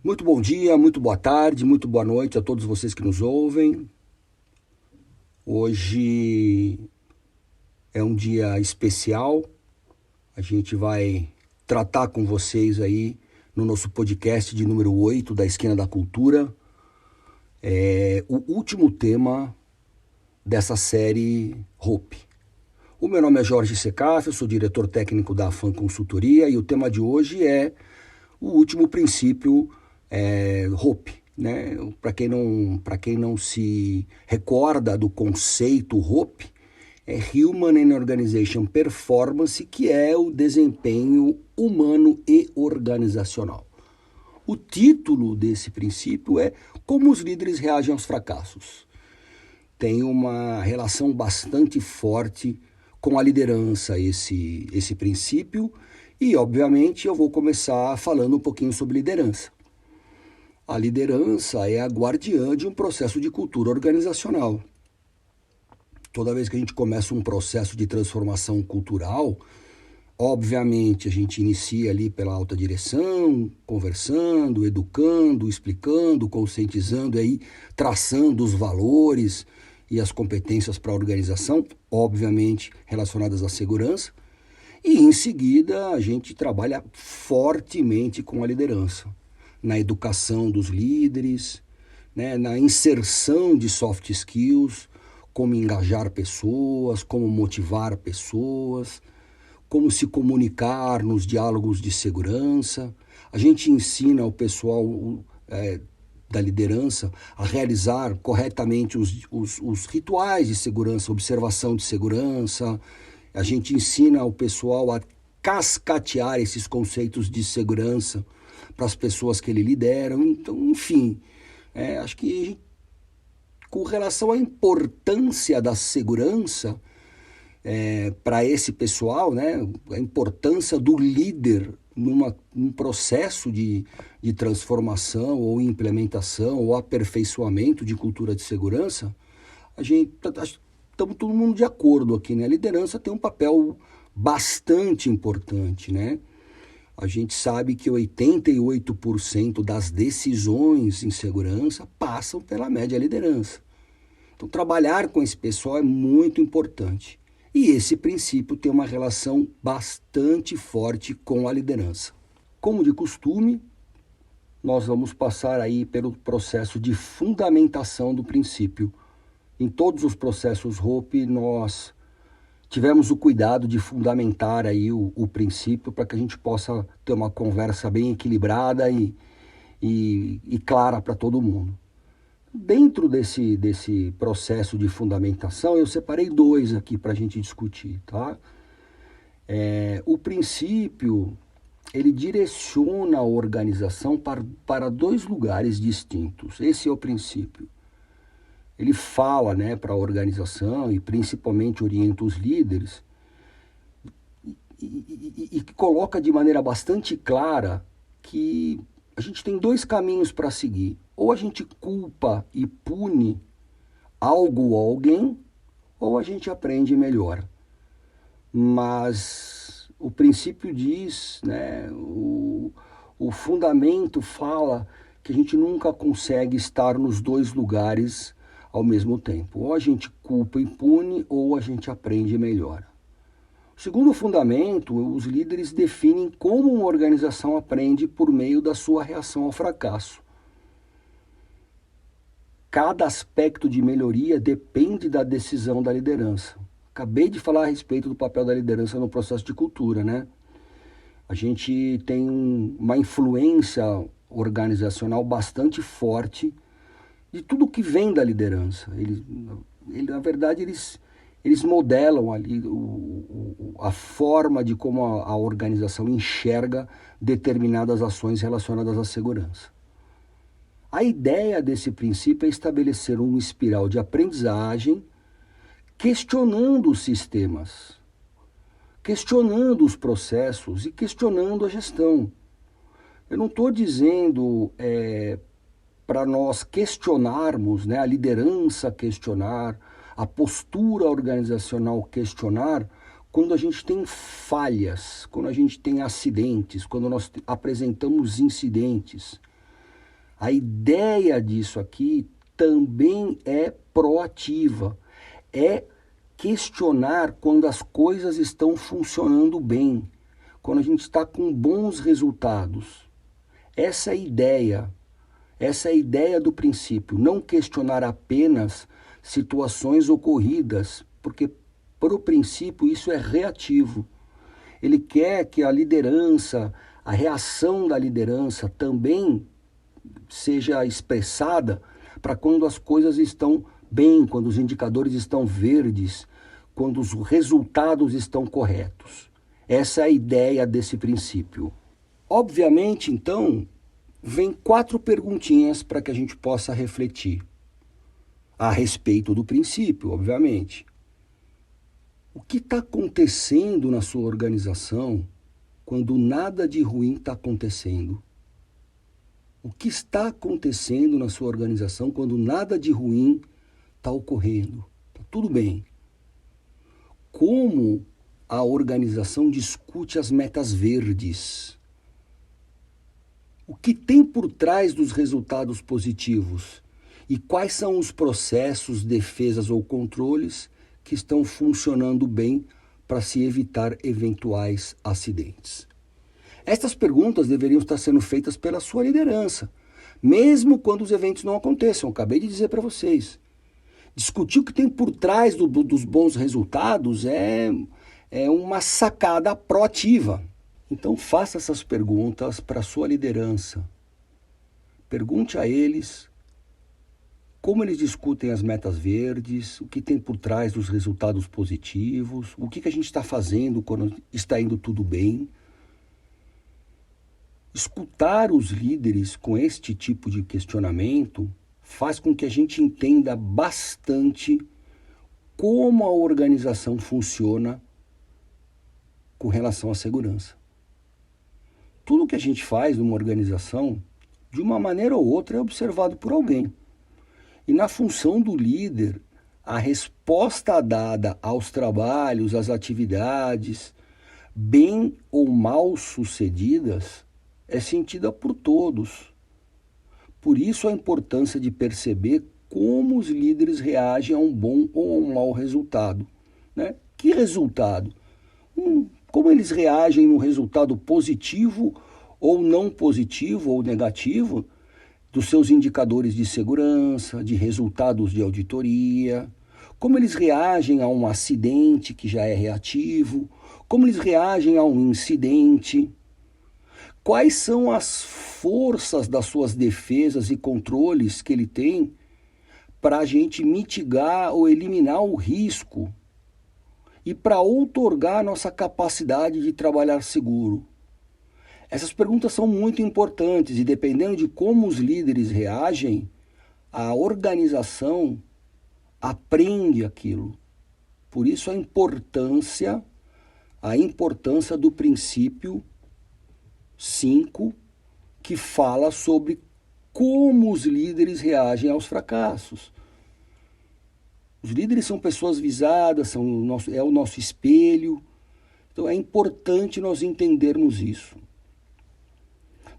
Muito bom dia, muito boa tarde, muito boa noite a todos vocês que nos ouvem. Hoje é um dia especial. A gente vai tratar com vocês aí no nosso podcast de número 8 da Esquina da Cultura. O último tema dessa série Hope. O meu nome é Jorge Secaf, eu sou diretor técnico da AFAM Consultoria e o tema de hoje é o último princípio Hope, né? Para quem não se recorda do conceito Hope, é Human and Organization Performance, que é o desempenho humano e organizacional. O título desse princípio é Como os líderes reagem aos fracassos. Tem uma relação bastante forte com a liderança esse princípio e, obviamente, eu vou começar falando um pouquinho sobre liderança. A liderança é a guardiã de um processo de cultura organizacional. Toda vez que a gente começa um processo de transformação cultural, obviamente a gente inicia ali pela alta direção, conversando, educando, explicando, conscientizando, aí traçando os valores e as competências para a organização, obviamente relacionadas à segurança. E em seguida a gente trabalha fortemente com a liderança, na educação dos líderes, né, na inserção de soft skills, como engajar pessoas, como motivar pessoas, como se comunicar nos diálogos de segurança. A gente ensina o pessoal da liderança a realizar corretamente os rituais de segurança, observação de segurança. A gente ensina o pessoal a cascatear esses conceitos de segurança para as pessoas que ele lidera. Então, enfim, acho que com relação à importância da segurança para esse pessoal, né, a importância do líder num processo de transformação ou implementação ou aperfeiçoamento de cultura de segurança, estamos todo mundo de acordo aqui, né? A liderança tem um papel bastante importante, né? A gente sabe que 88% das decisões em segurança passam pela média liderança. Então, trabalhar com esse pessoal é muito importante. E esse princípio tem uma relação bastante forte com a liderança. Como de costume, nós vamos passar aí pelo processo de fundamentação do princípio. Em todos os processos Hope, nós tivemos o cuidado de fundamentar aí o princípio para que a gente possa ter uma conversa bem equilibrada e clara para todo mundo. Dentro desse processo de fundamentação, eu separei dois aqui para a gente discutir, tá? O princípio, ele direciona a organização para dois lugares distintos. Esse é o princípio. Ele fala, né, para a organização e principalmente orienta os líderes e coloca de maneira bastante clara que a gente tem dois caminhos para seguir. Ou a gente culpa e pune algo ou alguém, ou a gente aprende melhor. Mas o princípio diz, né, o fundamento fala que a gente nunca consegue estar nos dois lugares ao mesmo tempo. Ou a gente culpa e pune, ou a gente aprende e melhora. O segundo fundamento, os líderes definem como uma organização aprende por meio da sua reação ao fracasso. Cada aspecto de melhoria depende da decisão da liderança. Acabei de falar a respeito do papel da liderança no processo de cultura, né? A gente tem uma influência organizacional bastante forte de tudo que vem da liderança. Na verdade, eles modelam ali a forma de como a organização enxerga determinadas ações relacionadas à segurança. A ideia desse princípio é estabelecer uma espiral de aprendizagem, questionando os sistemas, questionando os processos e questionando a gestão. Eu não estou dizendo para nós questionarmos, né, a liderança questionar, a postura organizacional questionar, quando a gente tem falhas, quando a gente tem acidentes, quando nós apresentamos incidentes. A ideia disso aqui também é proativa, é questionar quando as coisas estão funcionando bem, quando a gente está com bons resultados. Essa é a ideia do princípio, não questionar apenas situações ocorridas, porque para o princípio isso é reativo. Ele quer que a liderança, a reação da liderança também seja expressada para quando as coisas estão bem, quando os indicadores estão verdes, quando os resultados estão corretos. Essa é a ideia desse princípio. Obviamente, então, vem 4 perguntinhas para que a gente possa refletir a respeito do princípio, obviamente. O que está acontecendo na sua organização quando nada de ruim está acontecendo? O que está acontecendo na sua organização quando nada de ruim está ocorrendo? Está tudo bem. Como a organização discute as metas verdes? O que tem por trás dos resultados positivos? E quais são os processos, defesas ou controles que estão funcionando bem para se evitar eventuais acidentes? Estas perguntas deveriam estar sendo feitas pela sua liderança, mesmo quando os eventos não aconteçam. Eu acabei de dizer para vocês. Discutir o que tem por trás dos bons resultados é uma sacada proativa. Então faça essas perguntas para a sua liderança. Pergunte a eles como eles discutem as metas verdes, o que tem por trás dos resultados positivos, o que a gente está fazendo quando está indo tudo bem. Escutar os líderes com este tipo de questionamento faz com que a gente entenda bastante como a organização funciona com relação à segurança. Tudo que a gente faz numa organização, de uma maneira ou outra, é observado por alguém. E na função do líder, a resposta dada aos trabalhos, às atividades, bem ou mal sucedidas, é sentida por todos. Por isso a importância de perceber como os líderes reagem a um bom ou a um mau resultado. Né? Que resultado? Como eles reagem no resultado positivo ou não positivo ou negativo dos seus indicadores de segurança, de resultados de auditoria, como eles reagem a um acidente que já é reativo, como eles reagem a um incidente. Quais são as forças das suas defesas e controles que ele tem para a gente mitigar ou eliminar o risco e para outorgar a nossa capacidade de trabalhar seguro? Essas perguntas são muito importantes e dependendo de como os líderes reagem, a organização aprende aquilo. Por isso a importância do princípio 5, que fala sobre como os líderes reagem aos fracassos. Os líderes são pessoas visadas, é o nosso espelho. Então é importante nós entendermos isso.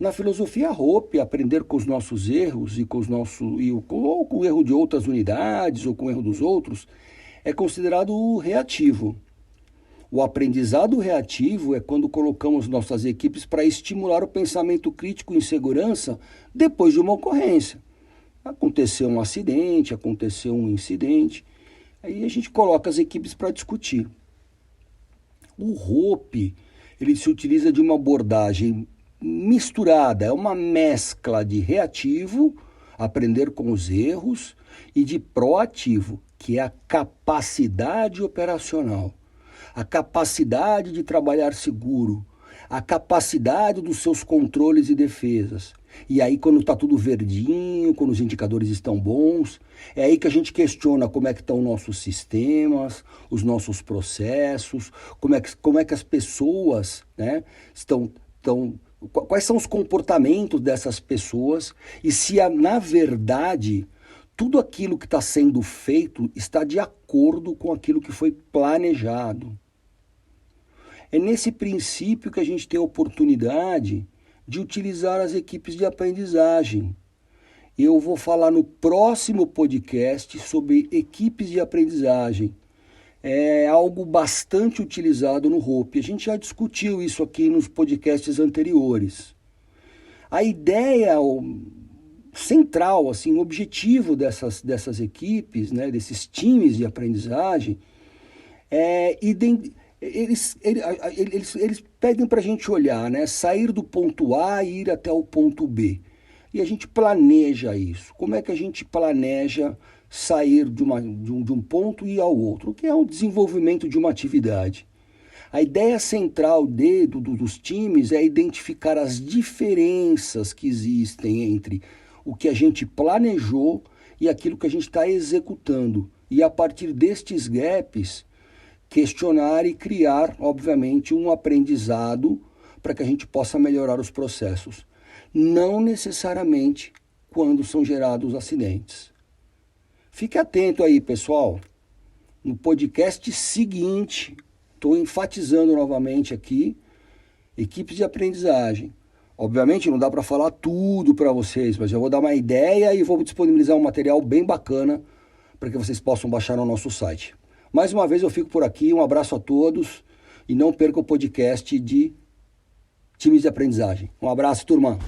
Na filosofia Hoppe, aprender com os nossos erros ou com o erro de outras unidades ou com o erro dos outros é considerado reativo. O aprendizado reativo é quando colocamos nossas equipes para estimular o pensamento crítico em segurança depois de uma ocorrência. Aconteceu um acidente, aconteceu um incidente, aí a gente coloca as equipes para discutir. O Hoppe, ele se utiliza de uma abordagem misturada, é uma mescla de reativo, aprender com os erros, e de proativo, que é a capacidade operacional. A capacidade de trabalhar seguro, a capacidade dos seus controles e defesas. E aí quando está tudo verdinho, quando os indicadores estão bons, é aí que a gente questiona como é que estão nossos sistemas, os nossos processos, como é que as pessoas, né, quais são os comportamentos dessas pessoas e se na verdade tudo aquilo que está sendo feito está de acordo com aquilo que foi planejado. É nesse princípio que a gente tem a oportunidade de utilizar as equipes de aprendizagem. Eu vou falar no próximo podcast sobre equipes de aprendizagem. É algo bastante utilizado no Hope. A gente já discutiu isso aqui nos podcasts anteriores. A ideia central, assim, o objetivo dessas equipes, né, desses times de aprendizagem, eles pedem para a gente olhar, né, sair do ponto A e ir até o ponto B. E a gente planeja isso. Como é que a gente planeja sair de um ponto e ir ao outro? O que é o desenvolvimento de uma atividade? A ideia central dos times é identificar as diferenças que existem entre o que a gente planejou e aquilo que a gente está executando. E a partir destes gaps, questionar e criar, obviamente, um aprendizado para que a gente possa melhorar os processos. Não necessariamente quando são gerados acidentes. Fique atento aí, pessoal. No podcast seguinte, estou enfatizando novamente aqui, equipes de aprendizagem. Obviamente não dá para falar tudo para vocês, mas eu vou dar uma ideia e vou disponibilizar um material bem bacana para que vocês possam baixar no nosso site. Mais uma vez eu fico por aqui, um abraço a todos e não perca o podcast de times de aprendizagem. Um abraço, turma!